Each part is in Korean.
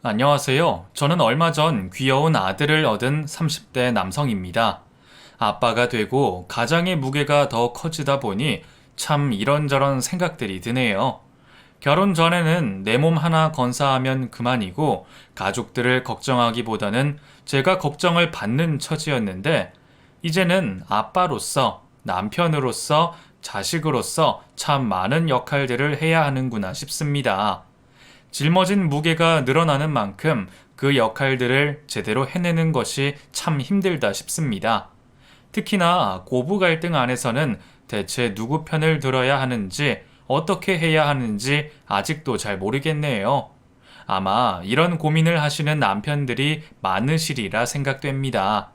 안녕하세요. 저는 얼마 전 귀여운 아들을 얻은 30대 남성입니다. 아빠가 되고 가장의 무게가 더 커지다 보니 참 이런저런 생각들이 드네요. 결혼 전에는 내 몸 하나 건사하면 그만이고 가족들을 걱정하기보다는 제가 걱정을 받는 처지였는데 이제는 아빠로서, 남편으로서, 자식으로서 참 많은 역할들을 해야 하는구나 싶습니다. 짊어진 무게가 늘어나는 만큼 그 역할들을 제대로 해내는 것이 참 힘들다 싶습니다. 특히나 고부 갈등 안에서는 대체 누구 편을 들어야 하는지 어떻게 해야 하는지 아직도 잘 모르겠네요. 아마 이런 고민을 하시는 남편들이 많으시리라 생각됩니다.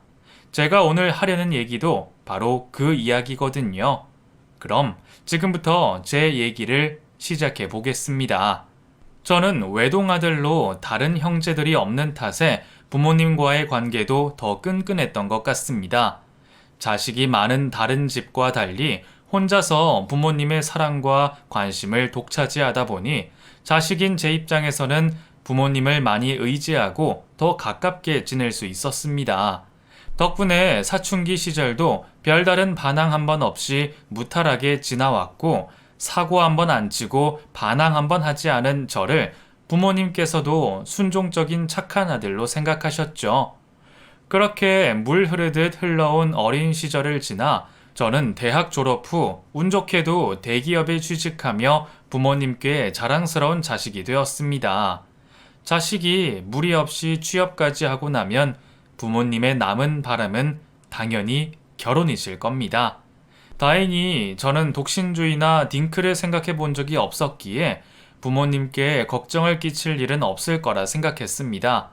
제가 오늘 하려는 얘기도 바로 그 이야기거든요. 그럼 지금부터 제 얘기를 시작해 보겠습니다. 저는 외동아들로 다른 형제들이 없는 탓에 부모님과의 관계도 더 끈끈했던 것 같습니다. 자식이 많은 다른 집과 달리 혼자서 부모님의 사랑과 관심을 독차지하다 보니 자식인 제 입장에서는 부모님을 많이 의지하고 더 가깝게 지낼 수 있었습니다. 덕분에 사춘기 시절도 별다른 반항 한 번 없이 무탈하게 지나왔고 사고 한 번 안 치고 반항 한 번 하지 않은 저를 부모님께서도 순종적인 착한 아들로 생각하셨죠. 그렇게 물 흐르듯 흘러온 어린 시절을 지나 저는 대학 졸업 후 운 좋게도 대기업에 취직하며 부모님께 자랑스러운 자식이 되었습니다. 자식이 무리 없이 취업까지 하고 나면 부모님의 남은 바람은 당연히 결혼이실 겁니다. 다행히 저는 독신주의나 딩크를 생각해 본 적이 없었기에 부모님께 걱정을 끼칠 일은 없을 거라 생각했습니다.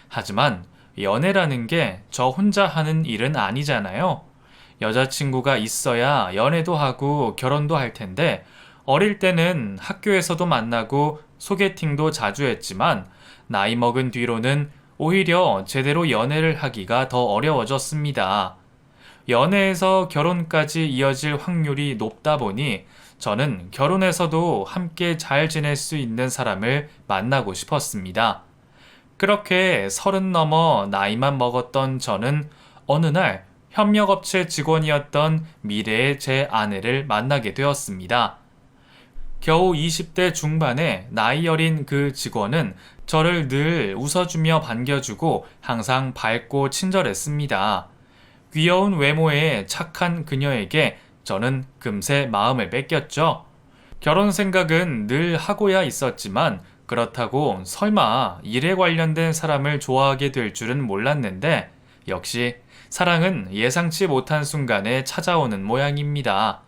하지만 연애라는 게 저 혼자 하는 일은 아니잖아요. 여자친구가 있어야 연애도 하고 결혼도 할 텐데 어릴 때는 학교에서도 만나고 소개팅도 자주 했지만 나이 먹은 뒤로는 오히려 제대로 연애를 하기가 더 어려워졌습니다. 연애에서 결혼까지 이어질 확률이 높다 보니 저는 결혼해서도 함께 잘 지낼 수 있는 사람을 만나고 싶었습니다. 그렇게 30 넘어 나이만 먹었던 저는 어느 날 협력업체 직원이었던 미래의 제 아내를 만나게 되었습니다. 겨우 20대 중반의 나이 어린 그 직원은 저를 늘 웃어주며 반겨주고 항상 밝고 친절했습니다. 귀여운 외모에 착한 그녀에게 저는 금세 마음을 뺏겼죠. 결혼 생각은 늘 하고야 있었지만 그렇다고 설마 일에 관련된 사람을 좋아하게 될 줄은 몰랐는데 역시 사랑은 예상치 못한 순간에 찾아오는 모양입니다.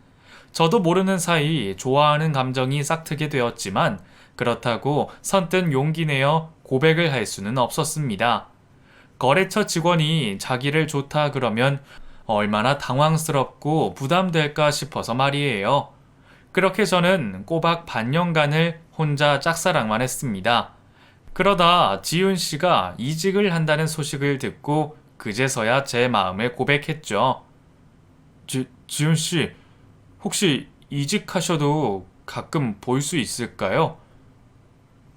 저도 모르는 사이 좋아하는 감정이 싹트게 되었지만 그렇다고 선뜻 용기 내어 고백을 할 수는 없었습니다. 거래처 직원이 자기를 좋다 그러면 얼마나 당황스럽고 부담될까 싶어서 말이에요. 그렇게 저는 꼬박 반년간을 혼자 짝사랑만 했습니다. 그러다 지훈 씨가 이직을 한다는 소식을 듣고 그제서야 제 마음을 고백했죠. 지훈 씨, 혹시 이직하셔도 가끔 볼 수 있을까요?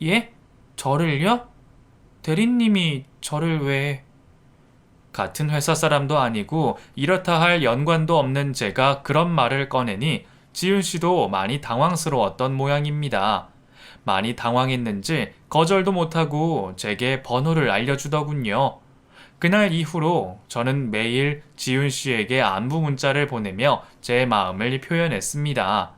예? 저를요? 대리님이 저를 왜... 같은 회사 사람도 아니고 이렇다 할 연관도 없는 제가 그런 말을 꺼내니 지훈 씨도 많이 당황스러웠던 모양입니다. 많이 당황했는지 거절도 못하고 제게 번호를 알려주더군요. 그날 이후로 저는 매일 지훈 씨에게 안부 문자를 보내며 제 마음을 표현했습니다.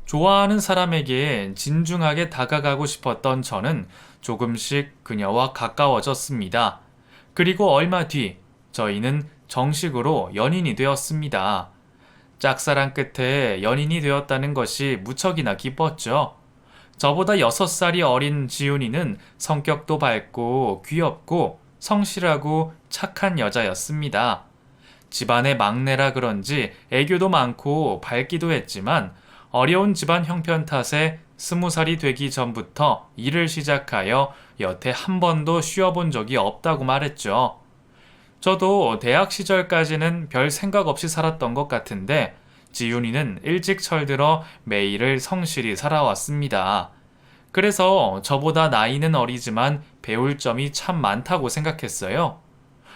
좋아하는 사람에게 진중하게 다가가고 싶었던 저는 조금씩 그녀와 가까워졌습니다. 그리고 얼마 뒤 저희는 정식으로 연인이 되었습니다. 짝사랑 끝에 연인이 되었다는 것이 무척이나 기뻤죠. 저보다 6살이 어린 지훈이는 성격도 밝고 귀엽고 성실하고 착한 여자였습니다. 집안의 막내라 그런지 애교도 많고 밝기도 했지만 어려운 집안 형편 탓에 20살이 되기 전부터 일을 시작하여 여태 한 번도 쉬어본 적이 없다고 말했죠. 저도 대학 시절까지는 별 생각 없이 살았던 것 같은데 지훈이는 일찍 철들어 매일을 성실히 살아왔습니다. 그래서 저보다 나이는 어리지만 배울 점이 참 많다고 생각했어요.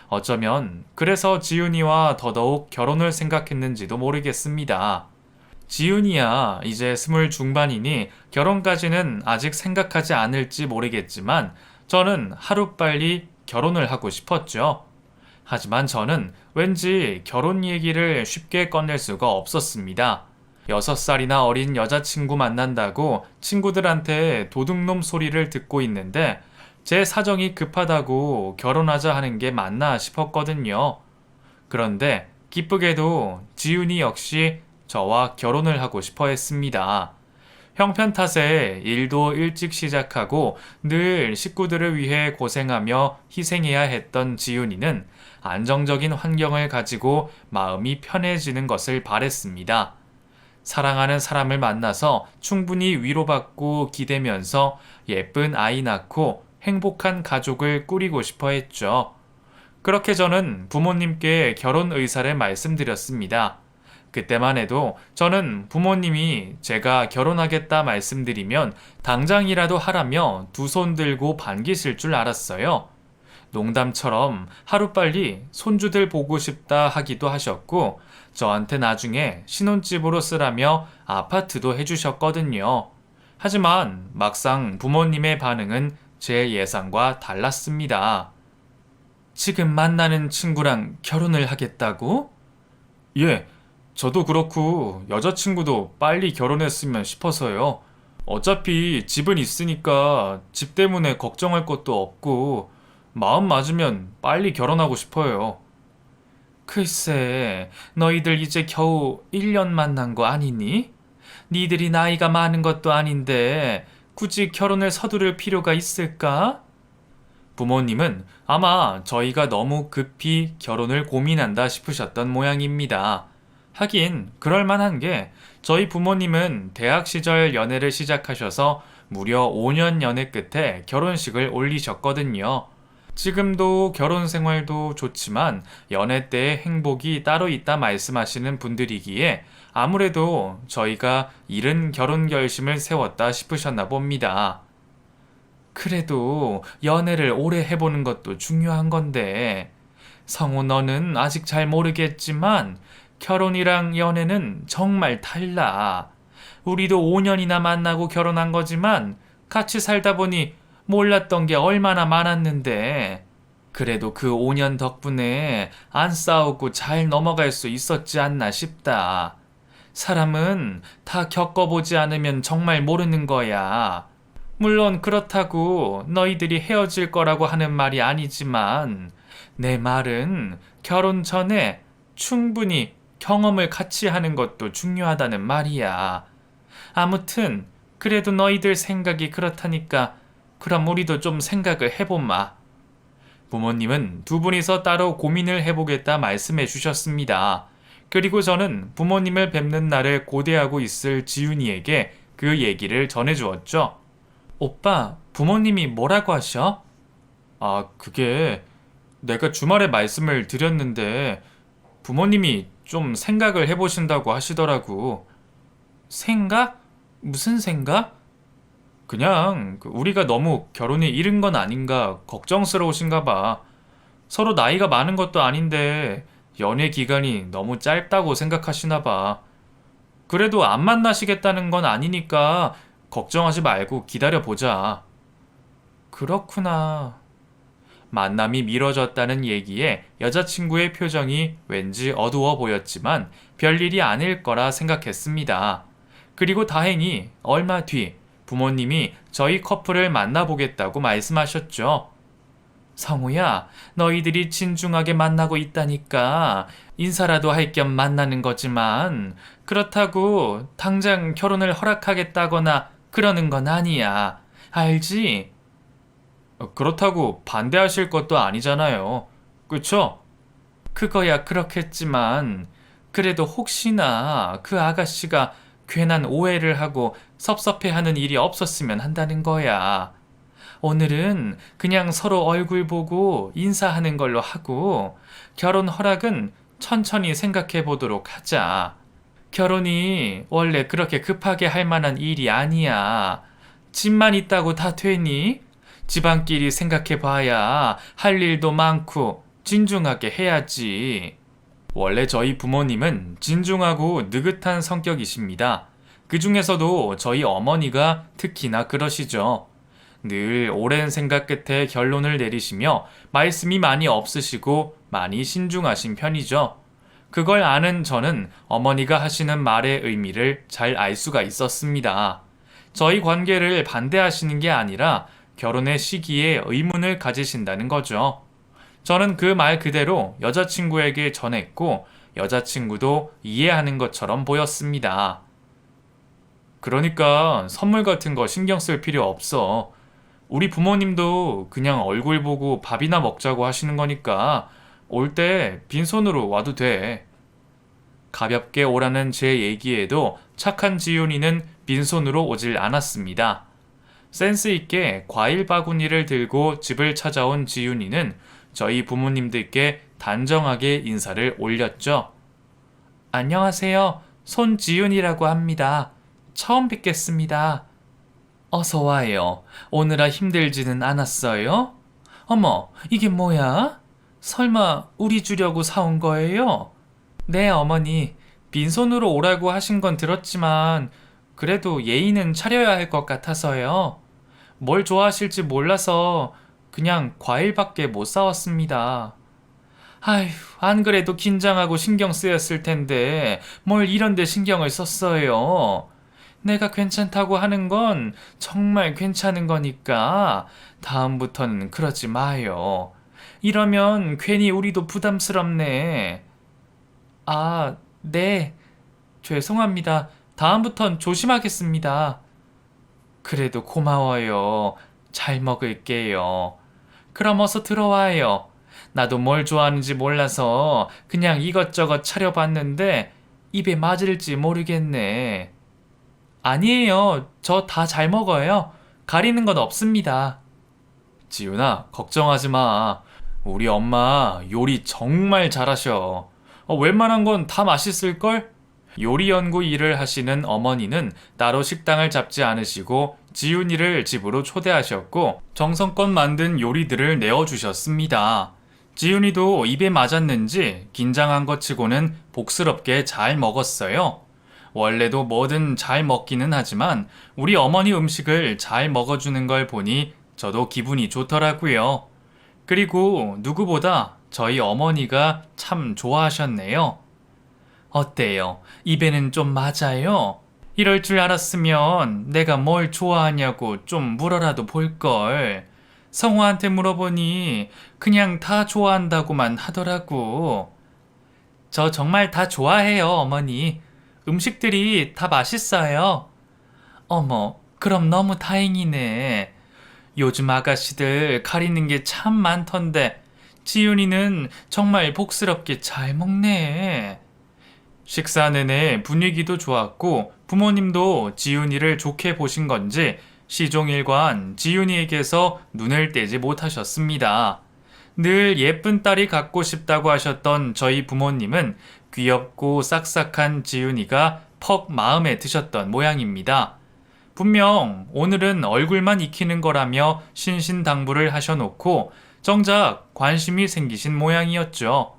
어쩌면 그래서 지훈이와 더더욱 결혼을 생각했는지도 모르겠습니다. 지훈이야 이제 20 중반이니 결혼까지는 아직 생각하지 않을지 모르겠지만 저는 하루빨리 결혼을 하고 싶었죠. 하지만 저는 왠지 결혼 얘기를 쉽게 꺼낼 수가 없었습니다. 6살이나 어린 여자친구 만난다고 친구들한테 도둑놈 소리를 듣고 있는데 제 사정이 급하다고 결혼하자 하는 게 맞나 싶었거든요. 그런데 기쁘게도 지훈이 역시 저와 결혼을 하고 싶어 했습니다. 형편 탓에 일도 일찍 시작하고 늘 식구들을 위해 고생하며 희생해야 했던 지훈이는 안정적인 환경을 가지고 마음이 편해지는 것을 바랬습니다. 사랑하는 사람을 만나서 충분히 위로받고 기대면서 예쁜 아이 낳고 행복한 가족을 꾸리고 싶어 했죠. 그렇게 저는 부모님께 결혼 의사를 말씀드렸습니다. 그때만 해도 저는 부모님이 제가 결혼하겠다 말씀드리면 당장이라도 하라며 두 손 들고 반기실 줄 알았어요. 농담처럼 하루빨리 손주들 보고 싶다 하기도 하셨고 저한테 나중에 신혼집으로 쓰라며 아파트도 해주셨거든요. 하지만 막상 부모님의 반응은 제 예상과 달랐습니다. 지금 만나는 친구랑 결혼을 하겠다고? 예, 저도 그렇고 여자친구도 빨리 결혼했으면 싶어서요. 어차피 집은 있으니까 집 때문에 걱정할 것도 없고 마음 맞으면 빨리 결혼하고 싶어요. 글쎄, 너희들 이제 겨우 1년 만난 거 아니니? 니들이 나이가 많은 것도 아닌데 굳이 결혼을 서두를 필요가 있을까? 부모님은 아마 저희가 너무 급히 결혼을 고민한다 싶으셨던 모양입니다. 하긴 그럴 만한 게 저희 부모님은 대학 시절 연애를 시작하셔서 무려 5년 연애 끝에 결혼식을 올리셨거든요. 지금도 결혼 생활도 좋지만 연애 때의 행복이 따로 있다 말씀하시는 분들이기에 아무래도 저희가 이른 결혼 결심을 세웠다 싶으셨나 봅니다. 그래도 연애를 오래 해보는 것도 중요한 건데, 성우 너는 아직 잘 모르겠지만 결혼이랑 연애는 정말 달라. 우리도 5년이나 만나고 결혼한 거지만 같이 살다 보니 몰랐던 게 얼마나 많았는데, 그래도 그 5년 덕분에 안 싸우고 잘 넘어갈 수 있었지 않나 싶다. 사람은 다 겪어보지 않으면 정말 모르는 거야. 물론 그렇다고 너희들이 헤어질 거라고 하는 말이 아니지만 내 말은 결혼 전에 충분히 경험을 같이 하는 것도 중요하다는 말이야. 아무튼 그래도 너희들 생각이 그렇다니까 그럼 우리도 좀 생각을 해보마. 부모님은 두 분이서 따로 고민을 해보겠다 말씀해 주셨습니다. 그리고 저는 부모님을 뵙는 날을 고대하고 있을 지훈이에게 그 얘기를 전해 주었죠. 오빠, 부모님이 뭐라고 하셔? 아, 그게 내가 주말에 말씀을 드렸는데 부모님이 좀 생각을 해보신다고 하시더라고. 생각? 무슨 생각? 그냥 우리가 너무 결혼이 이른 건 아닌가 걱정스러우신가 봐. 서로 나이가 많은 것도 아닌데 연애 기간이 너무 짧다고 생각하시나 봐. 그래도 안 만나시겠다는 건 아니니까 걱정하지 말고 기다려보자. 그렇구나. 만남이 미뤄졌다는 얘기에 여자친구의 표정이 왠지 어두워 보였지만 별일이 아닐 거라 생각했습니다. 그리고 다행히 얼마 뒤 부모님이 저희 커플을 만나보겠다고 말씀하셨죠. 성우야, 너희들이 진중하게 만나고 있다니까 인사라도 할 겸 만나는 거지만 그렇다고 당장 결혼을 허락하겠다거나 그러는 건 아니야. 알지? 그렇다고 반대하실 것도 아니잖아요. 그쵸? 그거야 그렇겠지만 그래도 혹시나 그 아가씨가 괜한 오해를 하고 섭섭해하는 일이 없었으면 한다는 거야. 오늘은 그냥 서로 얼굴 보고 인사하는 걸로 하고 결혼 허락은 천천히 생각해 보도록 하자. 결혼이 원래 그렇게 급하게 할 만한 일이 아니야. 집만 있다고 다 되니? 집안끼리 생각해봐야 할 일도 많고 진중하게 해야지. 원래 저희 부모님은 진중하고 느긋한 성격이십니다. 그 중에서도 저희 어머니가 특히나 그러시죠. 늘 오랜 생각 끝에 결론을 내리시며 말씀이 많이 없으시고 많이 신중하신 편이죠. 그걸 아는 저는 어머니가 하시는 말의 의미를 잘 알 수가 있었습니다. 저희 관계를 반대하시는 게 아니라 결혼의 시기에 의문을 가지신다는 거죠. 저는 그 말 그대로 여자친구에게 전했고 여자친구도 이해하는 것처럼 보였습니다. 그러니까 선물 같은 거 신경 쓸 필요 없어. 우리 부모님도 그냥 얼굴 보고 밥이나 먹자고 하시는 거니까 올 때 빈손으로 와도 돼. 가볍게 오라는 제 얘기에도 착한 지윤이는 빈손으로 오질 않았습니다. 센스 있게 과일 바구니를 들고 집을 찾아온 지윤이는 저희 부모님들께 단정하게 인사를 올렸죠. 안녕하세요. 손지윤이라고 합니다. 처음 뵙겠습니다. 어서 와요. 오느라 힘들지는 않았어요? 어머, 이게 뭐야? 설마 우리 주려고 사온 거예요? 네, 어머니. 빈손으로 오라고 하신 건 들었지만 그래도 예의는 차려야 할 것 같아서요. 뭘 좋아하실지 몰라서 그냥 과일밖에 못 사왔습니다. 아휴, 안 그래도 긴장하고 신경 쓰였을 텐데 뭘 이런 데 신경을 썼어요. 내가 괜찮다고 하는 건 정말 괜찮은 거니까 다음부터는 그러지 마요. 이러면 괜히 우리도 부담스럽네. 아, 네. 죄송합니다. 다음부턴 조심하겠습니다. 그래도 고마워요. 잘 먹을게요. 그럼 어서 들어와요. 나도 뭘 좋아하는지 몰라서 그냥 이것저것 차려봤는데 입에 맞을지 모르겠네. 아니에요. 저 다 잘 먹어요. 가리는 건 없습니다. 지훈아, 걱정하지 마. 우리 엄마 요리 정말 잘하셔. 웬만한 건 다 맛있을걸? 요리 연구 일을 하시는 어머니는 따로 식당을 잡지 않으시고 지훈이를 집으로 초대하셨고 정성껏 만든 요리들을 내어주셨습니다. 지훈이도 입에 맞았는지 긴장한 것 치고는 복스럽게 잘 먹었어요. 원래도 뭐든 잘 먹기는 하지만 우리 어머니 음식을 잘 먹어주는 걸 보니 저도 기분이 좋더라고요. 그리고 누구보다 저희 어머니가 참 좋아하셨네요. 어때요? 입에는 좀 맞아요? 이럴 줄 알았으면 내가 뭘 좋아하냐고 좀 물어라도 볼걸. 성우한테 물어보니 그냥 다 좋아한다고만 하더라고. 저 정말 다 좋아해요, 어머니. 음식들이 다 맛있어요. 어머, 그럼 너무 다행이네. 요즘 아가씨들 가리는 게 참 많던데 지윤이는 정말 복스럽게 잘 먹네. 식사 내내 분위기도 좋았고 부모님도 지윤이를 좋게 보신 건지 시종일관 지윤이에게서 눈을 떼지 못하셨습니다. 늘 예쁜 딸이 갖고 싶다고 하셨던 저희 부모님은 귀엽고 싹싹한 지윤이가 퍽 마음에 드셨던 모양입니다. 분명 오늘은 얼굴만 익히는 거라며 신신당부를 하셔놓고 정작 관심이 생기신 모양이었죠.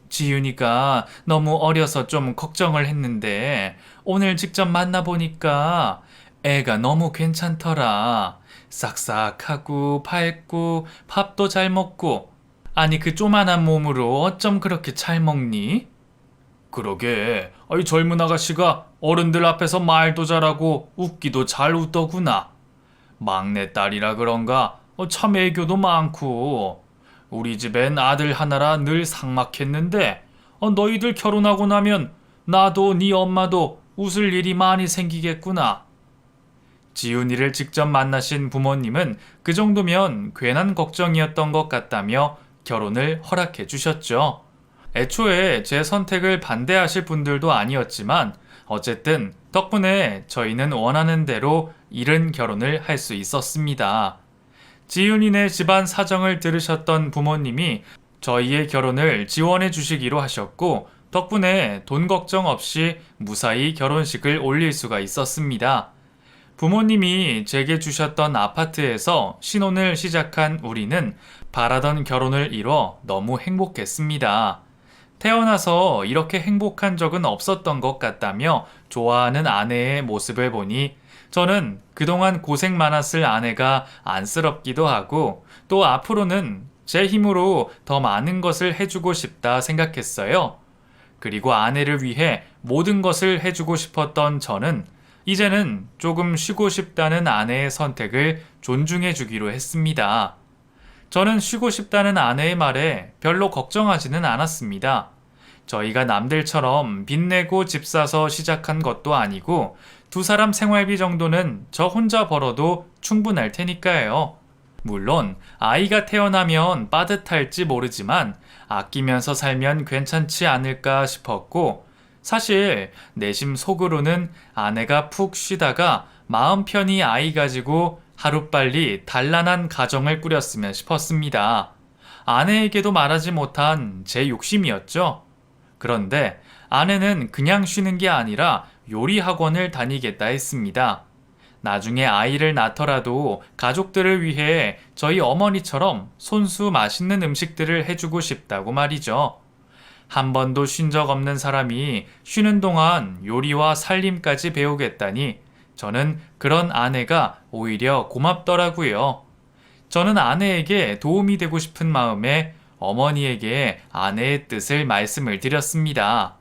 지윤이가 너무 어려서 좀 걱정을 했는데 오늘 직접 만나보니까 애가 너무 괜찮더라. 싹싹하고 밝고 밥도 잘 먹고 아니 그 조만한 몸으로 어쩜 그렇게 잘 먹니? 그러게 이 젊은 아가씨가 어른들 앞에서 말도 잘하고 웃기도 잘 웃더구나. 막내딸이라 그런가 참 애교도 많고 우리 집엔 아들 하나라 늘 삭막했는데 너희들 결혼하고 나면 나도 네 엄마도 웃을 일이 많이 생기겠구나. 지훈이를 직접 만나신 부모님은 그 정도면 괜한 걱정이었던 것 같다며 결혼을 허락해 주셨죠. 애초에 제 선택을 반대하실 분들도 아니었지만 어쨌든 덕분에 저희는 원하는 대로 이른 결혼을 할 수 있었습니다. 지윤이네 집안 사정을 들으셨던 부모님이 저희의 결혼을 지원해 주시기로 하셨고 덕분에 돈 걱정 없이 무사히 결혼식을 올릴 수가 있었습니다. 부모님이 제게 주셨던 아파트에서 신혼을 시작한 우리는 바라던 결혼을 이뤄 너무 행복했습니다. 태어나서 이렇게 행복한 적은 없었던 것 같다며 좋아하는 아내의 모습을 보니 저는 그동안 고생 많았을 아내가 안쓰럽기도 하고 또 앞으로는 제 힘으로 더 많은 것을 해주고 싶다 생각했어요. 그리고 아내를 위해 모든 것을 해주고 싶었던 저는 이제는 조금 쉬고 싶다는 아내의 선택을 존중해 주기로 했습니다. 저는 쉬고 싶다는 아내의 말에 별로 걱정하지는 않았습니다. 저희가 남들처럼 빚내고 집 사서 시작한 것도 아니고 두 사람 생활비 정도는 저 혼자 벌어도 충분할 테니까요. 물론 아이가 태어나면 빠듯할지 모르지만 아끼면서 살면 괜찮지 않을까 싶었고 사실 내심 속으로는 아내가 푹 쉬다가 마음 편히 아이 가지고 하루빨리 단란한 가정을 꾸렸으면 싶었습니다. 아내에게도 말하지 못한 제 욕심이었죠. 그런데 아내는 그냥 쉬는 게 아니라 요리 학원을 다니겠다 했습니다. 나중에 아이를 낳더라도 가족들을 위해 저희 어머니처럼 손수 맛있는 음식들을 해주고 싶다고 말이죠. 한 번도 쉰 적 없는 사람이 쉬는 동안 요리와 살림까지 배우겠다니 저는 그런 아내가 오히려 고맙더라고요. 저는 아내에게 도움이 되고 싶은 마음에 어머니에게 아내의 뜻을 말씀을 드렸습니다.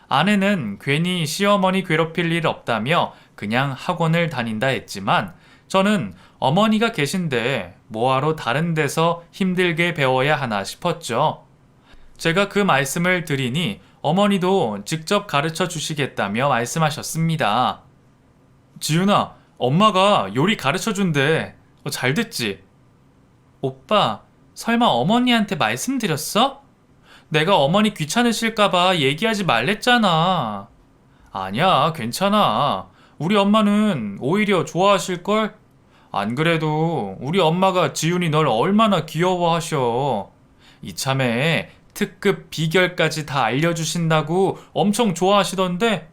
아내는 괜히 시어머니 괴롭힐 일 없다며 그냥 학원을 다닌다 했지만 저는 어머니가 계신데 뭐하러 다른 데서 힘들게 배워야 하나 싶었죠. 제가 그 말씀을 드리니 어머니도 직접 가르쳐 주시겠다며 말씀하셨습니다. 지윤아, 엄마가 요리 가르쳐 준대. 잘 됐지? 오빠, 설마 어머니한테 말씀드렸어? 내가 어머니 귀찮으실까봐 얘기하지 말랬잖아. 아니야, 괜찮아. 우리 엄마는 오히려 좋아하실걸? 안 그래도 우리 엄마가 지윤이 널 얼마나 귀여워하셔. 이참에 특급 비결까지 다 알려주신다고 엄청 좋아하시던데?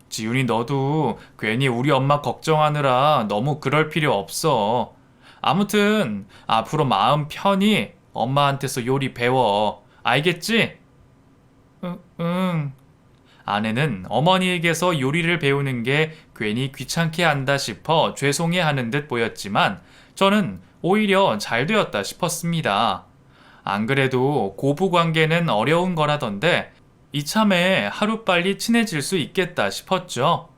지윤이 너도 괜히 우리 엄마 걱정하느라 너무 그럴 필요 없어. 아무튼 앞으로 마음 편히 엄마한테서 요리 배워. 알겠지? 응. 아내는 어머니에게서 요리를 배우는 게 괜히 귀찮게 한다 싶어 죄송해하는 듯 보였지만 저는 오히려 잘 되었다 싶었습니다. 안 그래도 고부 관계는 어려운 거라던데 이참에 하루빨리 친해질 수 있겠다 싶었죠.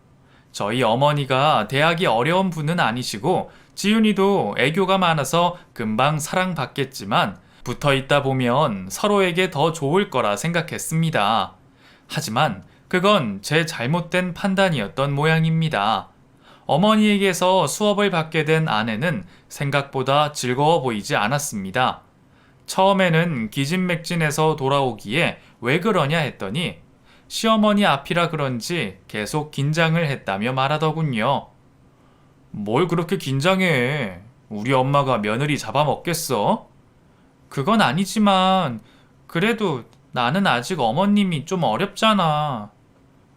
저희 어머니가 대하기 어려운 분은 아니시고 지윤이도 애교가 많아서 금방 사랑받겠지만 붙어 있다 보면 서로에게 더 좋을 거라 생각했습니다. 하지만 그건 제 잘못된 판단이었던 모양입니다. 어머니에게서 수업을 받게 된 아내는 생각보다 즐거워 보이지 않았습니다. 처음에는 기진맥진해서 돌아오기에 왜 그러냐 했더니 시어머니 앞이라 그런지 계속 긴장을 했다며 말하더군요. 뭘 그렇게 긴장해? 우리 엄마가 며느리 잡아먹겠어? 그건 아니지만 그래도 나는 아직 어머님이 좀 어렵잖아.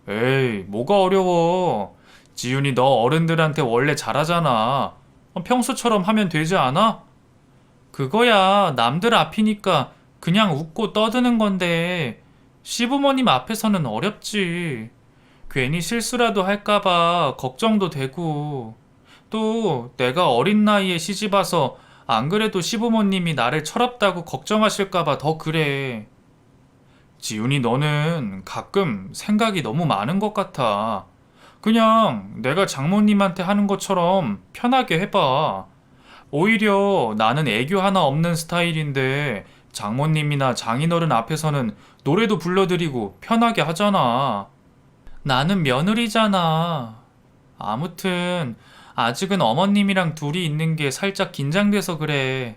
에이, 뭐가 어려워. 지윤이 너 어른들한테 원래 잘하잖아. 평소처럼 하면 되지 않아? 그거야 남들 앞이니까 그냥 웃고 떠드는 건데 시부모님 앞에서는 어렵지. 괜히 실수라도 할까봐 걱정도 되고 또 내가 어린 나이에 시집 와서 안 그래도 시부모님이 나를 철없다고 걱정하실까봐 더 그래. 지훈이 너는 가끔 생각이 너무 많은 것 같아. 그냥 내가 장모님한테 하는 것처럼 편하게 해봐. 오히려 나는 애교 하나 없는 스타일인데 장모님이나 장인어른 앞에서는 노래도 불러드리고 편하게 하잖아. 나는 며느리잖아. 아무튼 아직은 어머님이랑 둘이 있는 게 살짝 긴장돼서 그래.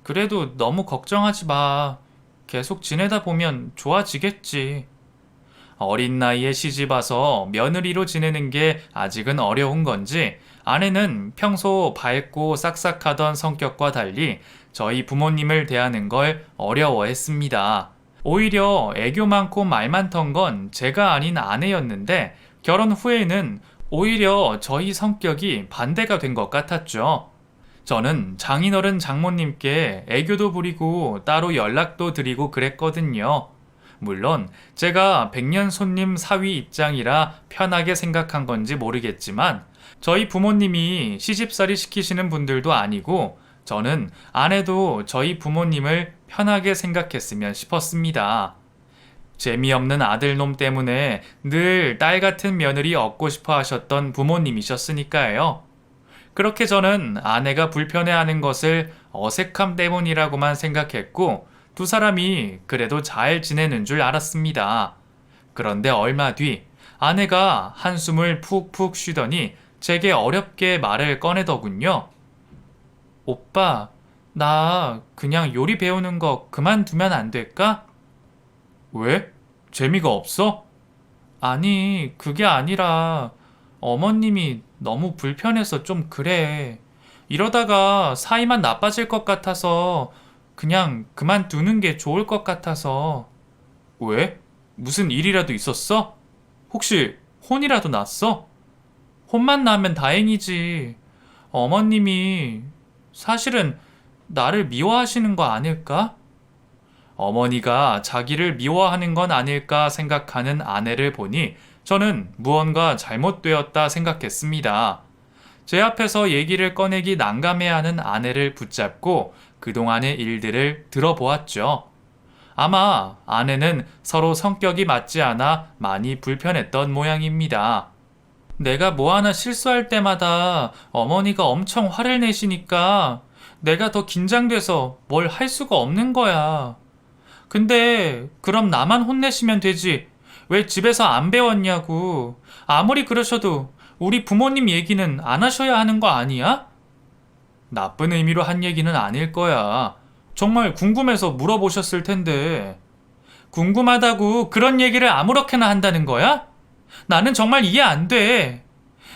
그래도 너무 걱정하지 마. 계속 지내다 보면 좋아지겠지. 어린 나이에 시집 와서 며느리로 지내는 게 아직은 어려운 건지 아내는 평소 밝고 싹싹하던 성격과 달리 저희 부모님을 대하는 걸 어려워했습니다. 오히려 애교 많고 말 많던 건 제가 아닌 아내였는데 결혼 후에는 오히려 저희 성격이 반대가 된 것 같았죠. 저는 장인어른 장모님께 애교도 부리고 따로 연락도 드리고 그랬거든요. 물론 제가 백년 손님 사위 입장이라 편하게 생각한 건지 모르겠지만 저희 부모님이 시집살이 시키시는 분들도 아니고 저는 아내도 저희 부모님을 편하게 생각했으면 싶었습니다. 재미없는 아들놈 때문에 늘 딸 같은 며느리 얻고 싶어 하셨던 부모님이셨으니까요. 그렇게 저는 아내가 불편해하는 것을 어색함 때문이라고만 생각했고 두 사람이 그래도 잘 지내는 줄 알았습니다. 그런데 얼마 뒤 아내가 한숨을 푹푹 쉬더니 제게 어렵게 말을 꺼내더군요. 오빠, 나 그냥 요리 배우는 거 그만두면 안 될까? 왜? 재미가 없어? 아니, 그게 아니라 어머님이 너무 불편해서 좀 그래. 이러다가 사이만 나빠질 것 같아서 그냥 그만두는 게 좋을 것 같아서. 왜? 무슨 일이라도 있었어? 혹시 혼이라도 났어? 혼만 나면 다행이지. 어머님이 사실은 나를 미워하시는 거 아닐까? 어머니가 자기를 미워하는 건 아닐까 생각하는 아내를 보니 저는 무언가 잘못되었다 생각했습니다. 제 앞에서 얘기를 꺼내기 난감해하는 아내를 붙잡고 그동안의 일들을 들어보았죠. 아마 아내는 서로 성격이 맞지 않아 많이 불편했던 모양입니다. 내가 뭐 하나 실수할 때마다 어머니가 엄청 화를 내시니까 내가 더 긴장돼서 뭘 할 수가 없는 거야. 근데 그럼 나만 혼내시면 되지. 왜 집에서 안 배웠냐고. 아무리 그러셔도 우리 부모님 얘기는 안 하셔야 하는 거 아니야? 나쁜 의미로 한 얘기는 아닐 거야. 정말 궁금해서 물어보셨을 텐데. 궁금하다고 그런 얘기를 아무렇게나 한다는 거야? 나는 정말 이해 안 돼.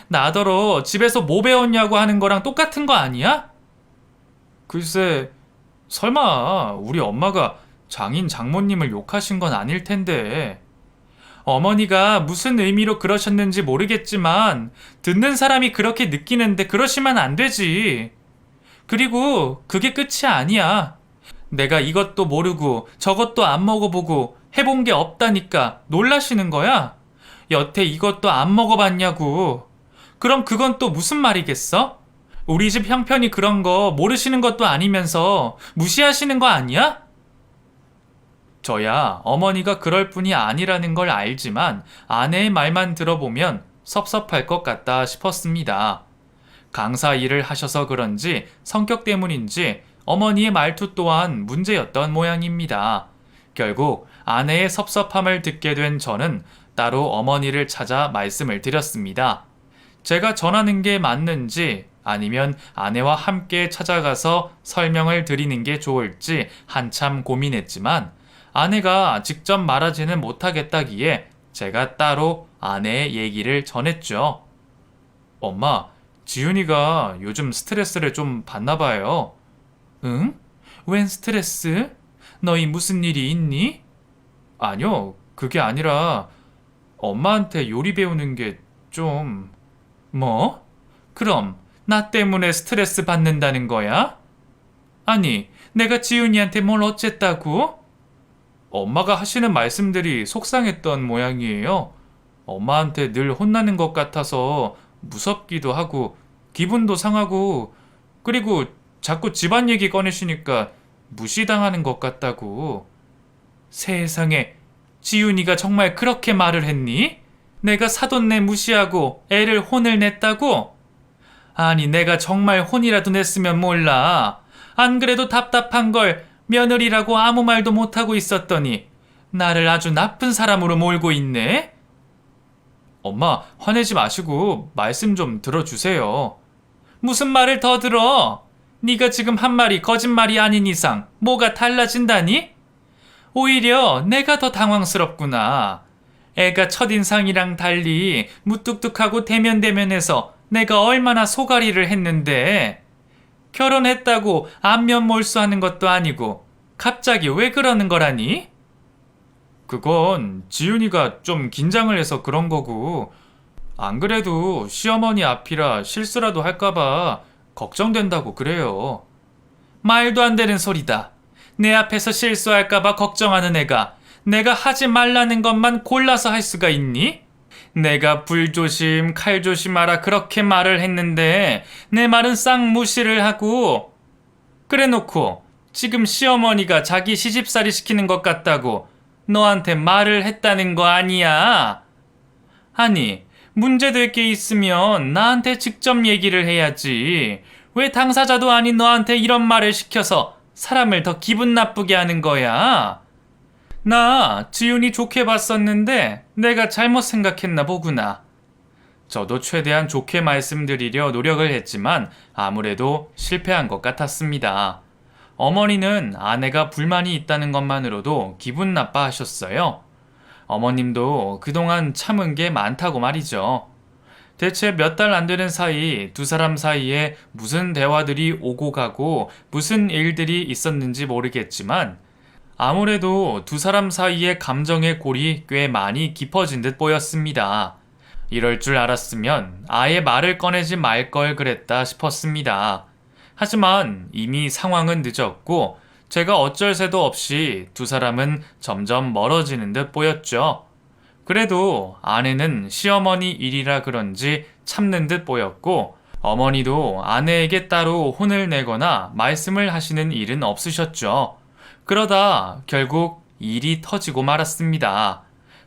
나더러 집에서 뭐 배웠냐고 하는 거랑 똑같은 거 아니야? 글쎄, 설마 우리 엄마가 장인 장모님을 욕하신 건 아닐 텐데. 어머니가 무슨 의미로 그러셨는지 모르겠지만 듣는 사람이 그렇게 느끼는데 그러시면 안 되지. 그리고 그게 끝이 아니야. 내가 이것도 모르고 저것도 안 먹어보고 해본 게 없다니까 놀라시는 거야? 여태 이것도 안 먹어봤냐고. 그럼 그건 또 무슨 말이겠어? 우리 집 형편이 그런 거 모르시는 것도 아니면서 무시하시는 거 아니야? 저야 어머니가 그럴 뿐이 아니라는 걸 알지만 아내의 말만 들어보면 섭섭할 것 같다 싶었습니다. 강사 일을 하셔서 그런지 성격 때문인지 어머니의 말투 또한 문제였던 모양입니다. 결국 아내의 섭섭함을 듣게 된 저는 따로 어머니를 찾아 말씀을 드렸습니다. 제가 전하는 게 맞는지 아니면 아내와 함께 찾아가서 설명을 드리는 게 좋을지 한참 고민했지만 아내가 직접 말하지는 못하겠다기에 제가 따로 아내의 얘기를 전했죠. 엄마, 지윤이가 요즘 스트레스를 좀 받나 봐요. 응? 웬 스트레스? 너희 무슨 일이 있니? 아니요, 그게 아니라 엄마한테 요리 배우는 게 좀... 뭐? 그럼 나 때문에 스트레스 받는다는 거야? 아니, 내가 지윤이한테 뭘 어쨌다고? 엄마가 하시는 말씀들이 속상했던 모양이에요. 엄마한테 늘 혼나는 것 같아서 무섭기도 하고 기분도 상하고 그리고 자꾸 집안 얘기 꺼내시니까 무시당하는 것 같다고. 세상에, 지윤이가 정말 그렇게 말을 했니? 내가 사돈네 무시하고 애를 혼을 냈다고? 아니, 내가 정말 혼이라도 냈으면 몰라. 안 그래도 답답한 걸 며느리라고 아무 말도 못하고 있었더니 나를 아주 나쁜 사람으로 몰고 있네? 엄마, 화내지 마시고 말씀 좀 들어주세요. 무슨 말을 더 들어? 네가 지금 한 말이 거짓말이 아닌 이상 뭐가 달라진다니? 오히려 내가 더 당황스럽구나. 애가 첫인상이랑 달리 무뚝뚝하고 대면대면해서 내가 얼마나 소가리를 했는데 결혼했다고 안면 몰수하는 것도 아니고 갑자기 왜 그러는 거라니? 그건 지윤이가 좀 긴장을 해서 그런 거고 안 그래도 시어머니 앞이라 실수라도 할까봐 걱정된다고 그래요. 말도 안 되는 소리다. 내 앞에서 실수할까봐 걱정하는 애가 내가 하지 말라는 것만 골라서 할 수가 있니? 내가 불조심, 칼조심하라 그렇게 말을 했는데 내 말은 싹 무시를 하고 그래 놓고 지금 시어머니가 자기 시집살이 시키는 것 같다고 너한테 말을 했다는 거 아니야? 아니, 문제될 게 있으면 나한테 직접 얘기를 해야지. 왜 당사자도 아닌 너한테 이런 말을 시켜서 사람을 더 기분 나쁘게 하는 거야? 나 지훈이 좋게 봤었는데 내가 잘못 생각했나 보구나. 저도 최대한 좋게 말씀드리려 노력을 했지만 아무래도 실패한 것 같았습니다. 어머니는 아내가 불만이 있다는 것만으로도 기분 나빠하셨어요. 어머님도 그동안 참은 게 많다고 말이죠. 대체 몇 달 안 되는 사이 두 사람 사이에 무슨 대화들이 오고 가고 무슨 일들이 있었는지 모르겠지만 아무래도 두 사람 사이의 감정의 골이 꽤 많이 깊어진 듯 보였습니다. 이럴 줄 알았으면 아예 말을 꺼내지 말 걸 그랬다 싶었습니다. 하지만 이미 상황은 늦었고 제가 어쩔 새도 없이 두 사람은 점점 멀어지는 듯 보였죠. 그래도 아내는 시어머니 일이라 그런지 참는 듯 보였고 어머니도 아내에게 따로 혼을 내거나 말씀을 하시는 일은 없으셨죠. 그러다 결국 일이 터지고 말았습니다.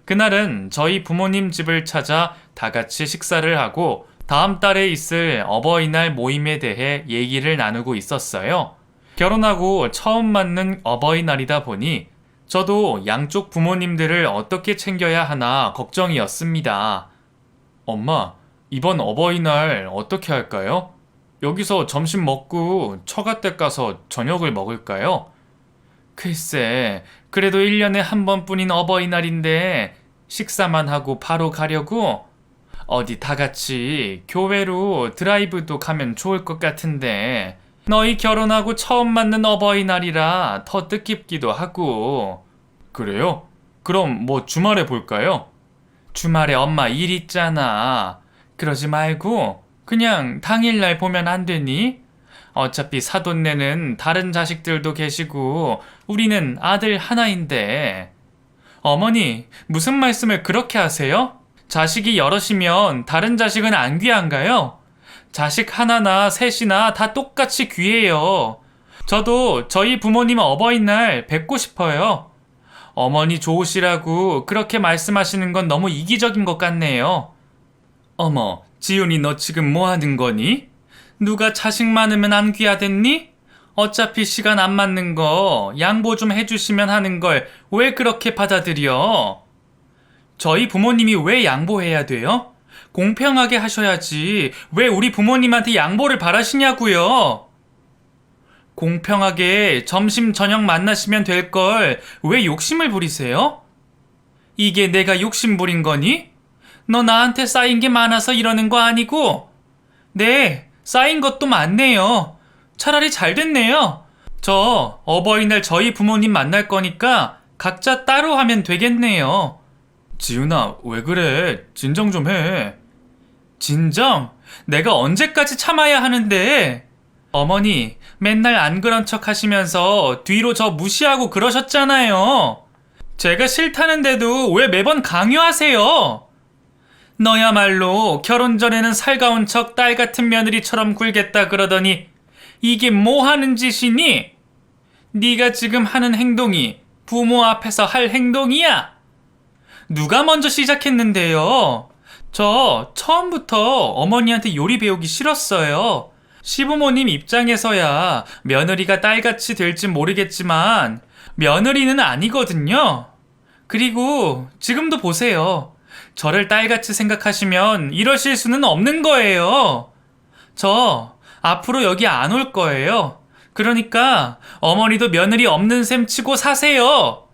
그날은 저희 부모님 집을 찾아 다 같이 식사를 하고 다음 달에 있을 어버이날 모임에 대해 얘기를 나누고 있었어요. 결혼하고 처음 맞는 어버이날이다 보니 저도 양쪽 부모님들을 어떻게 챙겨야 하나 걱정이었습니다. 엄마, 이번 어버이날 어떻게 할까요? 여기서 점심 먹고 처갓댁 가서 저녁을 먹을까요? 글쎄, 그래도 1년에 한 번뿐인 어버이날인데 식사만 하고 바로 가려고? 어디 다 같이 교회로 드라이브도 가면 좋을 것 같은데 너희 결혼하고 처음 맞는 어버이날이라 더 뜻깊기도 하고. 그래요? 그럼 뭐 주말에 볼까요? 주말에 엄마 일 있잖아. 그러지 말고 그냥 당일날 보면 안 되니? 어차피 사돈네는 다른 자식들도 계시고 우리는 아들 하나인데. 어머니, 무슨 말씀을 그렇게 하세요? 자식이 여럿이면 다른 자식은 안 귀한가요? 자식 하나나 셋이나 다 똑같이 귀해요. 저도 저희 부모님 어버이날 뵙고 싶어요. 어머니 좋으시라고 그렇게 말씀하시는 건 너무 이기적인 것 같네요. 어머, 지훈이 너 지금 뭐 하는 거니? 누가 자식 많으면 안 귀하댔니? 어차피 시간 안 맞는 거 양보 좀 해주시면 하는 걸 왜 그렇게 받아들여? 저희 부모님이 왜 양보해야 돼요? 공평하게 하셔야지 왜 우리 부모님한테 양보를 바라시냐고요? 공평하게 점심 저녁 만나시면 될 걸 왜 욕심을 부리세요? 이게 내가 욕심 부린 거니? 너 나한테 쌓인 게 많아서 이러는 거 아니고? 네, 쌓인 것도 많네요. 차라리 잘 됐네요. 저 어버이날 저희 부모님 만날 거니까 각자 따로 하면 되겠네요. 지훈아, 왜 그래? 진정 좀 해. 진정? 내가 언제까지 참아야 하는데? 어머니, 맨날 안 그런 척 하시면서 뒤로 저 무시하고 그러셨잖아요. 제가 싫다는데도 왜 매번 강요하세요? 너야말로 결혼 전에는 살가운 척 딸 같은 며느리처럼 굴겠다 그러더니 이게 뭐 하는 짓이니? 네가 지금 하는 행동이 부모 앞에서 할 행동이야? 누가 먼저 시작했는데요? 저 처음부터 어머니한테 요리 배우기 싫었어요. 시부모님 입장에서야 며느리가 딸같이 될진 모르겠지만 며느리는 아니거든요. 그리고 지금도 보세요. 저를 딸같이 생각하시면 이러실 수는 없는 거예요. 저 앞으로 여기 안 올 거예요. 그러니까 어머니도 며느리 없는 셈 치고 사세요.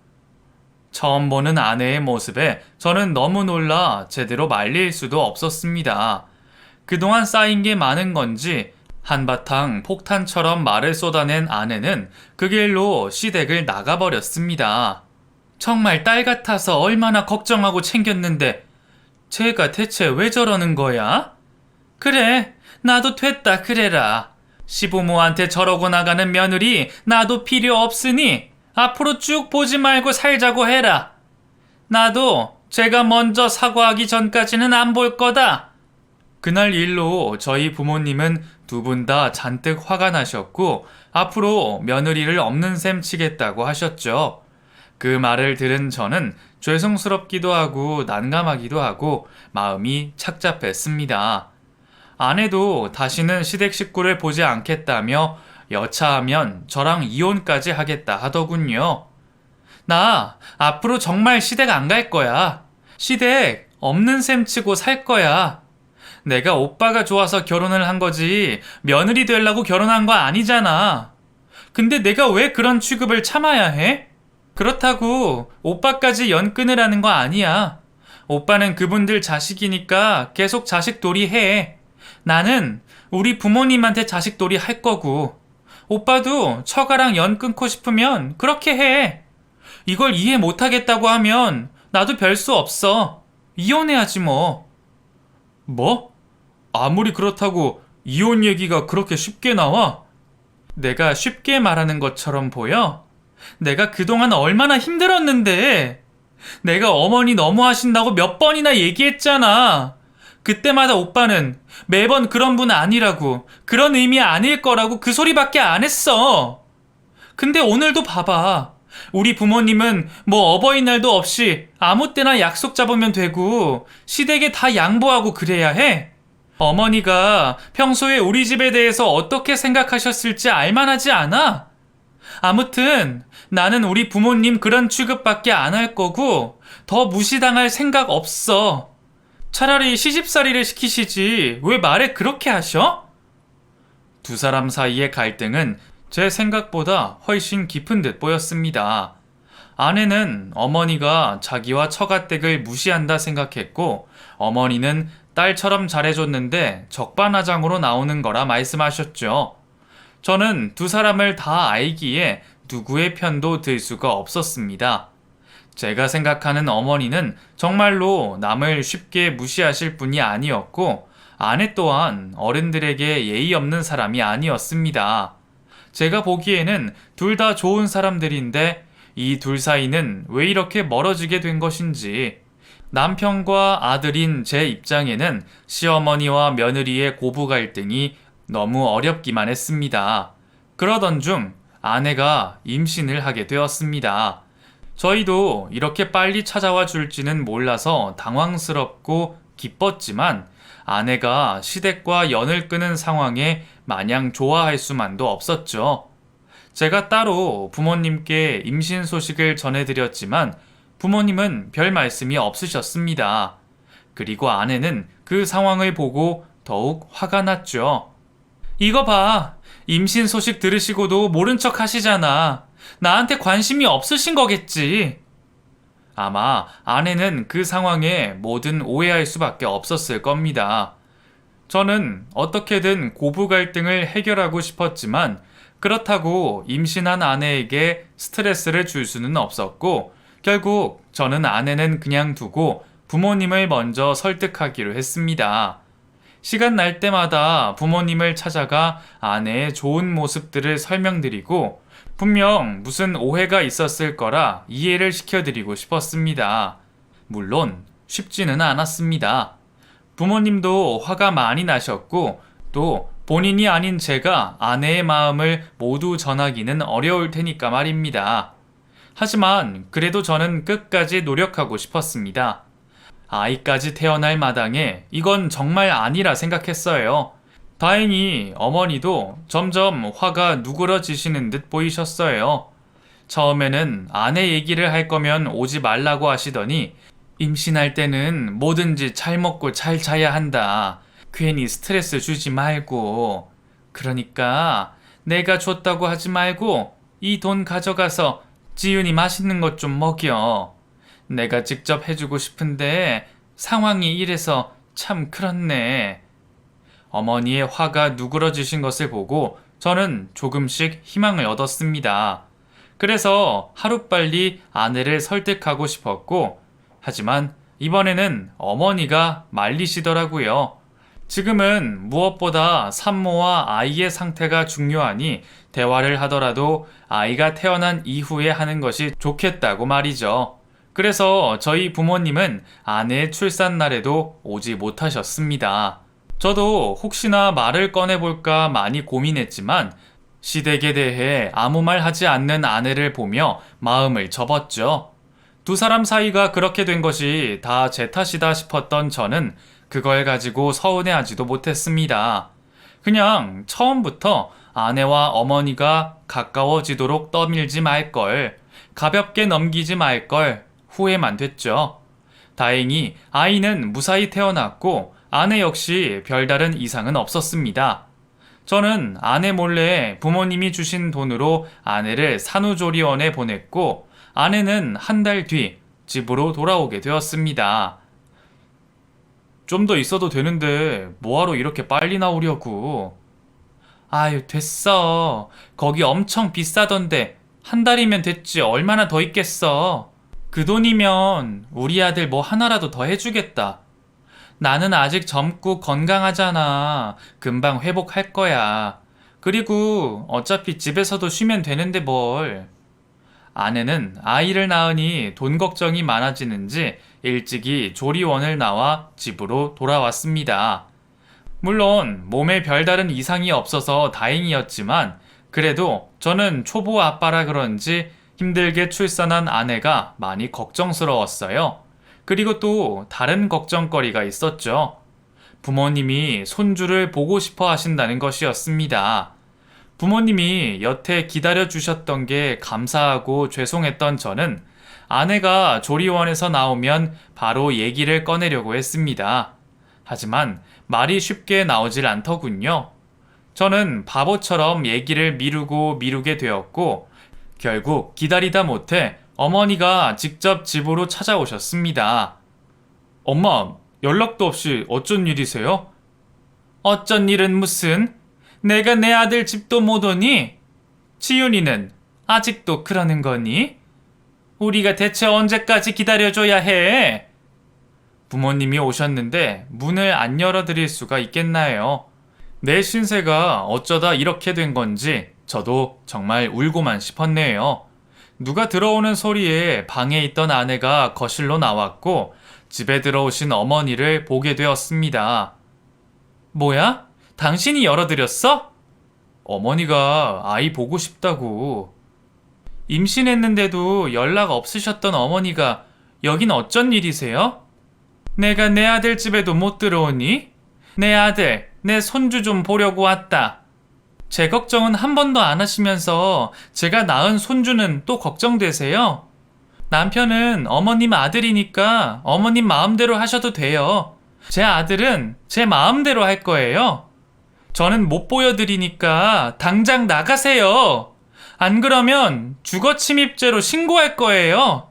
처음 보는 아내의 모습에 저는 너무 놀라 제대로 말릴 수도 없었습니다. 그동안 쌓인 게 많은 건지 한바탕 폭탄처럼 말을 쏟아낸 아내는 그 길로 시댁을 나가버렸습니다. 정말 딸 같아서 얼마나 걱정하고 챙겼는데 쟤가 대체 왜 저러는 거야? 그래, 나도 됐다 그래라. 시부모한테 저러고 나가는 며느리 나도 필요 없으니 앞으로 쭉 보지 말고 살자고 해라. 나도 제가 먼저 사과하기 전까지는 안 볼 거다. 그날 일로 저희 부모님은 두 분 다 잔뜩 화가 나셨고 앞으로 며느리를 없는 셈 치겠다고 하셨죠. 그 말을 들은 저는 죄송스럽기도 하고 난감하기도 하고 마음이 착잡했습니다. 아내도 다시는 시댁 식구를 보지 않겠다며 여차하면 저랑 이혼까지 하겠다 하더군요. 나 앞으로 정말 시댁 안 갈 거야. 시댁 없는 셈 치고 살 거야. 내가 오빠가 좋아서 결혼을 한 거지 며느리 되려고 결혼한 거 아니잖아. 근데 내가 왜 그런 취급을 참아야 해? 그렇다고 오빠까지 연 끊으라는 거 아니야. 오빠는 그분들 자식이니까 계속 자식돌이 해. 나는 우리 부모님한테 자식돌이 할 거고 오빠도 처가랑 연 끊고 싶으면 그렇게 해. 이걸 이해 못하겠다고 하면 나도 별 수 없어. 이혼해야지 뭐. 뭐? 아무리 그렇다고 이혼 얘기가 그렇게 쉽게 나와? 내가 쉽게 말하는 것처럼 보여? 내가 그동안 얼마나 힘들었는데. 내가 어머니 너무하신다고 몇 번이나 얘기했잖아. 그때마다 오빠는 매번 그런 분 아니라고, 그런 의미 아닐 거라고 그 소리밖에 안 했어. 근데 오늘도 봐봐. 우리 부모님은 뭐 어버이날도 없이 아무 때나 약속 잡으면 되고 시댁에 다 양보하고 그래야 해? 어머니가 평소에 우리 집에 대해서 어떻게 생각하셨을지 알만하지 않아? 아무튼 나는 우리 부모님 그런 취급밖에 안 할 거고 더 무시당할 생각 없어. 차라리 시집살이를 시키시지 왜 말에 그렇게 하셔? 두 사람 사이의 갈등은 제 생각보다 훨씬 깊은 듯 보였습니다. 아내는 어머니가 자기와 처가댁을 무시한다 생각했고 어머니는 딸처럼 잘해줬는데 적반하장으로 나오는 거라 말씀하셨죠. 저는 두 사람을 다 알기에 누구의 편도 들 수가 없었습니다. 제가 생각하는 어머니는 정말로 남을 쉽게 무시하실 분이 아니었고 아내 또한 어른들에게 예의 없는 사람이 아니었습니다. 제가 보기에는 둘 다 좋은 사람들인데 이 둘 사이는 왜 이렇게 멀어지게 된 것인지 남편과 아들인 제 입장에는 시어머니와 며느리의 고부 갈등이 너무 어렵기만 했습니다. 그러던 중 아내가 임신을 하게 되었습니다. 저희도 이렇게 빨리 찾아와 줄지는 몰라서 당황스럽고 기뻤지만 아내가 시댁과 연을 끊은 상황에 마냥 좋아할 수만도 없었죠. 제가 따로 부모님께 임신 소식을 전해드렸지만 부모님은 별 말씀이 없으셨습니다. 그리고 아내는 그 상황을 보고 더욱 화가 났죠. 이거 봐. 임신 소식 들으시고도 모른 척 하시잖아. 나한테 관심이 없으신 거겠지. 아마 아내는 그 상황에 뭐든 오해할 수밖에 없었을 겁니다. 저는 어떻게든 고부 갈등을 해결하고 싶었지만 그렇다고 임신한 아내에게 스트레스를 줄 수는 없었고 결국 저는 아내는 그냥 두고 부모님을 먼저 설득하기로 했습니다. 시간 날 때마다 부모님을 찾아가 아내의 좋은 모습들을 설명드리고 분명 무슨 오해가 있었을 거라 이해를 시켜드리고 싶었습니다. 물론 쉽지는 않았습니다. 부모님도 화가 많이 나셨고 또 본인이 아닌 제가 아내의 마음을 모두 전하기는 어려울 테니까 말입니다. 하지만 그래도 저는 끝까지 노력하고 싶었습니다. 아이까지 태어날 마당에 이건 정말 아니라 생각했어요. 다행히 어머니도 점점 화가 누그러지시는 듯 보이셨어요. 처음에는 아내 얘기를 할 거면 오지 말라고 하시더니 임신할 때는 뭐든지 잘 먹고 잘 자야 한다. 괜히 스트레스 주지 말고. 그러니까 내가 줬다고 하지 말고 이 돈 가져가서 지윤이 맛있는 것 좀 먹여. 내가 직접 해주고 싶은데 상황이 이래서 참 그렇네. 어머니의 화가 누그러지신 것을 보고 저는 조금씩 희망을 얻었습니다. 그래서 하루빨리 아내를 설득하고 싶었고 하지만 이번에는 어머니가 말리시더라고요. 지금은 무엇보다 산모와 아이의 상태가 중요하니 대화를 하더라도 아이가 태어난 이후에 하는 것이 좋겠다고 말이죠. 그래서 저희 부모님은 아내의 출산 날에도 오지 못하셨습니다. 저도 혹시나 말을 꺼내볼까 많이 고민했지만 시댁에 대해 아무 말 하지 않는 아내를 보며 마음을 접었죠. 두 사람 사이가 그렇게 된 것이 다 제 탓이다 싶었던 저는 그걸 가지고 서운해하지도 못했습니다. 그냥 처음부터 아내와 어머니가 가까워지도록 떠밀지 말걸, 가볍게 넘기지 말걸 후회만 됐죠. 다행히 아이는 무사히 태어났고 아내 역시 별다른 이상은 없었습니다. 저는 아내 몰래 부모님이 주신 돈으로 아내를 산후조리원에 보냈고 아내는 한 달 뒤 집으로 돌아오게 되었습니다. 좀 더 있어도 되는데 뭐하러 이렇게 빨리 나오려고. 아유, 됐어. 거기 엄청 비싸던데 한 달이면 됐지 얼마나 더 있겠어. 그 돈이면 우리 아들 뭐 하나라도 더 해주겠다. 나는 아직 젊고 건강하잖아. 금방 회복할 거야. 그리고 어차피 집에서도 쉬면 되는데 뭘. 아내는 아이를 낳으니 돈 걱정이 많아지는지 일찍이 조리원을 나와 집으로 돌아왔습니다. 물론 몸에 별다른 이상이 없어서 다행이었지만 그래도 저는 초보 아빠라 그런지 힘들게 출산한 아내가 많이 걱정스러웠어요. 그리고 또 다른 걱정거리가 있었죠. 부모님이 손주를 보고 싶어 하신다는 것이었습니다. 부모님이 여태 기다려 주셨던 게 감사하고 죄송했던 저는 아내가 조리원에서 나오면 바로 얘기를 꺼내려고 했습니다. 하지만 말이 쉽게 나오질 않더군요. 저는 바보처럼 얘기를 미루게 되었고 결국 기다리다 못해 어머니가 직접 집으로 찾아오셨습니다. 엄마, 연락도 없이 어쩐 일이세요? 어쩐 일은 무슨? 내가 내 아들 집도 못 오니? 지윤이는 아직도 그러는 거니? 우리가 대체 언제까지 기다려줘야 해? 부모님이 오셨는데 문을 안 열어드릴 수가 있겠나요? 내 신세가 어쩌다 이렇게 된 건지 저도 정말 울고만 싶었네요. 누가 들어오는 소리에 방에 있던 아내가 거실로 나왔고 집에 들어오신 어머니를 보게 되었습니다. 뭐야? 당신이 열어드렸어? 어머니가 아이 보고 싶다고. 임신했는데도 연락 없으셨던 어머니가 여긴 어쩐 일이세요? 내가 내 아들 집에도 못 들어오니? 내 아들, 내 손주 좀 보려고 왔다. 제 걱정은 한 번도 안 하시면서 제가 낳은 손주는 또 걱정되세요? 남편은 어머님 아들이니까 어머님 마음대로 하셔도 돼요. 제 아들은 제 마음대로 할 거예요. 저는 못 보여드리니까 당장 나가세요. 안 그러면 주거침입죄로 신고할 거예요.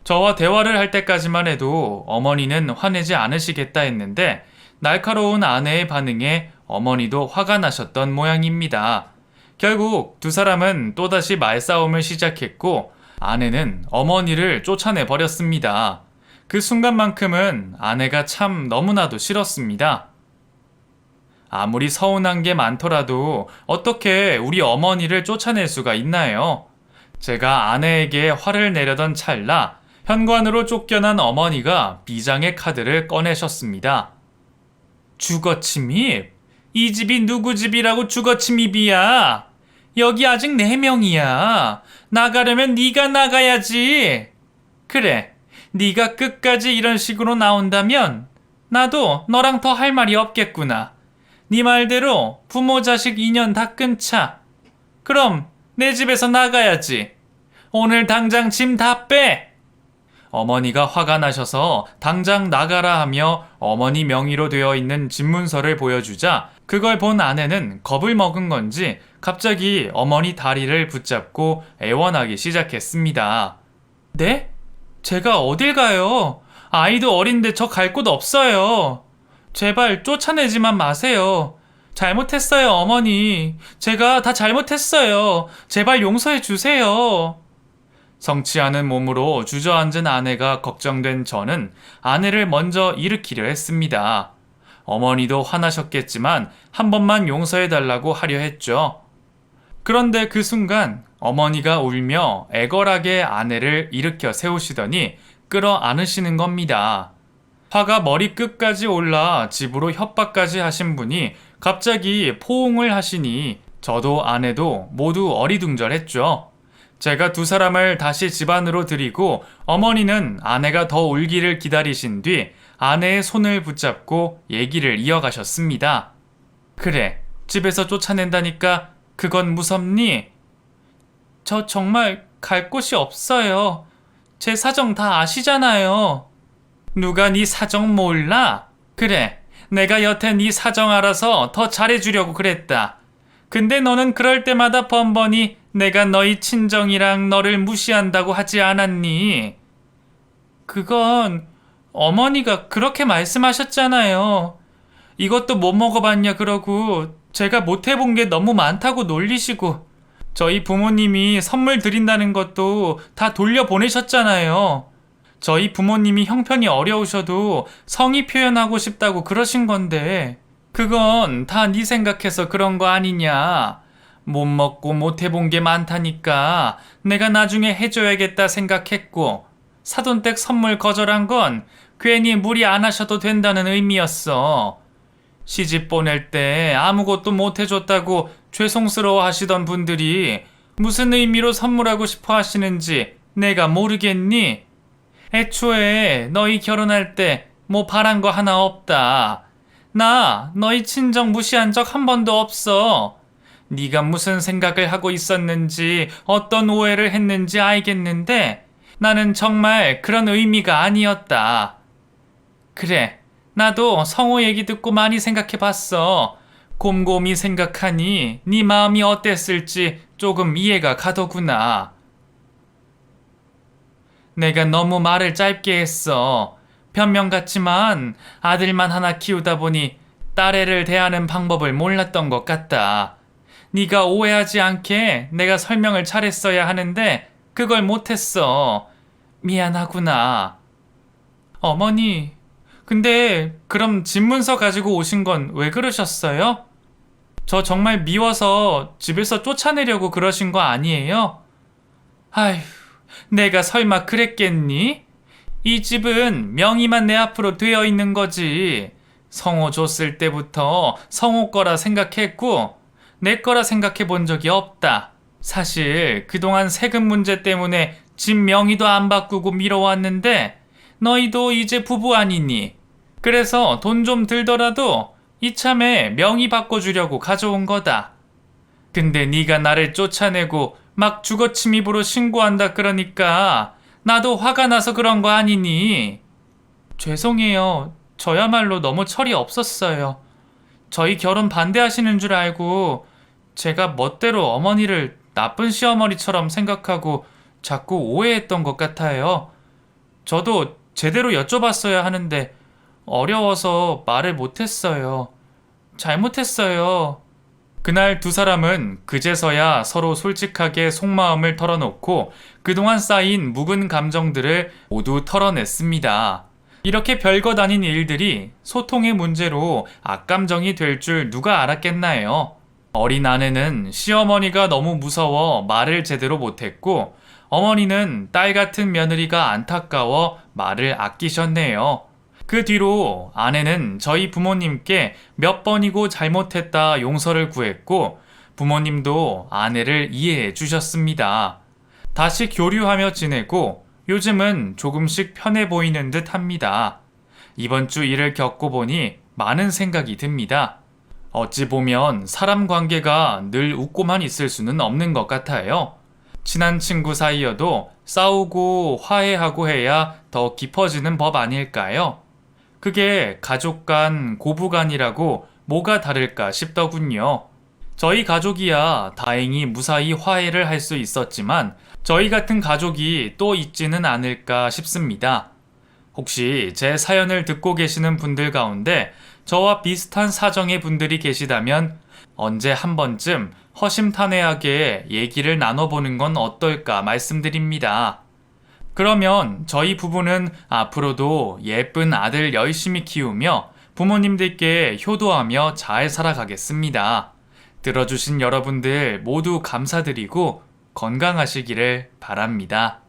저와 대화를 할 때까지만 해도 어머니는 화내지 않으시겠다 했는데 날카로운 아내의 반응에 어머니도 화가 나셨던 모양입니다. 결국 두 사람은 또다시 말싸움을 시작했고 아내는 어머니를 쫓아내 버렸습니다. 그 순간만큼은 아내가 참 너무나도 싫었습니다. 아무리 서운한 게 많더라도 어떻게 우리 어머니를 쫓아낼 수가 있나요? 제가 아내에게 화를 내려던 찰나 현관으로 쫓겨난 어머니가 비장의 카드를 꺼내셨습니다. 주거침입? 이 집이 누구 집이라고 주거침입이야? 여기 아직 4명이야. 나가려면 네가 나가야지. 그래, 네가 끝까지 이런 식으로 나온다면 나도 너랑 더 할 말이 없겠구나. 네 말대로 부모 자식 인연 다 끊자. 그럼 내 집에서 나가야지. 오늘 당장 짐 다 빼. 어머니가 화가 나셔서 당장 나가라 하며 어머니 명의로 되어 있는 집문서를 보여주자 그걸 본 아내는 겁을 먹은 건지 갑자기 어머니 다리를 붙잡고 애원하기 시작했습니다. 네? 제가 어딜 가요? 아이도 어린데 저 갈 곳 없어요. 제발 쫓아내지만 마세요. 잘못했어요, 어머니. 제가 다 잘못했어요. 제발 용서해 주세요. 성취하는 몸으로 주저앉은 아내가 걱정된 저는 아내를 먼저 일으키려 했습니다. 어머니도 화나셨겠지만 한 번만 용서해달라고 하려 했죠. 그런데 그 순간 어머니가 울며 애걸하게 아내를 일으켜 세우시더니 끌어안으시는 겁니다. 화가 머리끝까지 올라 집으로 협박까지 하신 분이 갑자기 포옹을 하시니 저도 아내도 모두 어리둥절했죠. 제가 두 사람을 다시 집 안으로 들이고 어머니는 아내가 더 울기를 기다리신 뒤 아내의 손을 붙잡고 얘기를 이어가셨습니다. 그래, 집에서 쫓아낸다니까 그건 무섭니? 저 정말 갈 곳이 없어요. 제 사정 다 아시잖아요. 누가 네 사정 몰라? 그래, 내가 여태 네 사정 알아서 더 잘해주려고 그랬다. 근데 너는 그럴 때마다 번번이 내가 너희 친정이랑 너를 무시한다고 하지 않았니? 그건 어머니가 그렇게 말씀하셨잖아요. 이것도 못 먹어봤냐 그러고 제가 못 해본 게 너무 많다고 놀리시고 저희 부모님이 선물 드린다는 것도 다 돌려보내셨잖아요. 저희 부모님이 형편이 어려우셔도 성의 표현하고 싶다고 그러신 건데 그건 다 네 생각해서 그런 거 아니냐. 못 먹고 못 해본 게 많다니까 내가 나중에 해줘야겠다 생각했고 사돈댁 선물 거절한 건 괜히 무리 안 하셔도 된다는 의미였어. 시집 보낼 때 아무것도 못 해줬다고 죄송스러워 하시던 분들이 무슨 의미로 선물하고 싶어 하시는지 내가 모르겠니? 애초에 너희 결혼할 때 뭐 바란 거 하나 없다. 나 너희 친정 무시한 적 한 번도 없어. 네가 무슨 생각을 하고 있었는지 어떤 오해를 했는지 알겠는데 나는 정말 그런 의미가 아니었다. 그래, 나도 성호 얘기 듣고 많이 생각해봤어. 곰곰이 생각하니 네 마음이 어땠을지 조금 이해가 가더구나. 내가 너무 말을 짧게 했어. 변명 같지만 아들만 하나 키우다 보니 딸애를 대하는 방법을 몰랐던 것 같다. 네가 오해하지 않게 내가 설명을 잘했어야 하는데 그걸 못했어. 미안하구나. 어머니, 근데 그럼 집문서 가지고 오신 건 왜 그러셨어요? 저 정말 미워서 집에서 쫓아내려고 그러신 거 아니에요? 아휴, 내가 설마 그랬겠니? 이 집은 명의만 내 앞으로 되어 있는 거지. 성호 줬을 때부터 성호 거라 생각했고 내 거라 생각해 본 적이 없다. 사실 그동안 세금 문제 때문에 집 명의도 안 바꾸고 미뤄왔는데 너희도 이제 부부 아니니? 그래서 돈 좀 들더라도 이참에 명의 바꿔주려고 가져온 거다. 근데 네가 나를 쫓아내고 막 주거침입으로 신고한다 그러니까 나도 화가 나서 그런 거 아니니? 죄송해요. 저야말로 너무 철이 없었어요. 저희 결혼 반대하시는 줄 알고 제가 멋대로 어머니를 나쁜 시어머니처럼 생각하고 자꾸 오해했던 것 같아요. 저도 제대로 여쭤봤어야 하는데 어려워서 말을 못했어요. 잘못했어요. 그날 두 사람은 그제서야 서로 솔직하게 속마음을 털어놓고 그동안 쌓인 묵은 감정들을 모두 털어냈습니다. 이렇게 별것 아닌 일들이 소통의 문제로 악감정이 될 줄 누가 알았겠나요? 어린 아내는 시어머니가 너무 무서워 말을 제대로 못했고 어머니는 딸 같은 며느리가 안타까워 말을 아끼셨네요. 그 뒤로 아내는 저희 부모님께 몇 번이고 잘못했다 용서를 구했고 부모님도 아내를 이해해 주셨습니다. 다시 교류하며 지내고 요즘은 조금씩 편해 보이는 듯 합니다. 이번 주 일을 겪고 보니 많은 생각이 듭니다. 어찌 보면 사람 관계가 늘 웃고만 있을 수는 없는 것 같아요. 친한 친구 사이여도 싸우고 화해하고 해야 더 깊어지는 법 아닐까요? 그게 가족 간, 고부 간이라고 뭐가 다를까 싶더군요. 저희 가족이야 다행히 무사히 화해를 할 수 있었지만 저희 같은 가족이 또 있지는 않을까 싶습니다. 혹시 제 사연을 듣고 계시는 분들 가운데 저와 비슷한 사정의 분들이 계시다면 언제 한 번쯤 허심탄회하게 얘기를 나눠보는 건 어떨까 말씀드립니다. 그러면 저희 부부는 앞으로도 예쁜 아들 열심히 키우며 부모님들께 효도하며 잘 살아가겠습니다. 들어주신 여러분들 모두 감사드리고 건강하시기를 바랍니다.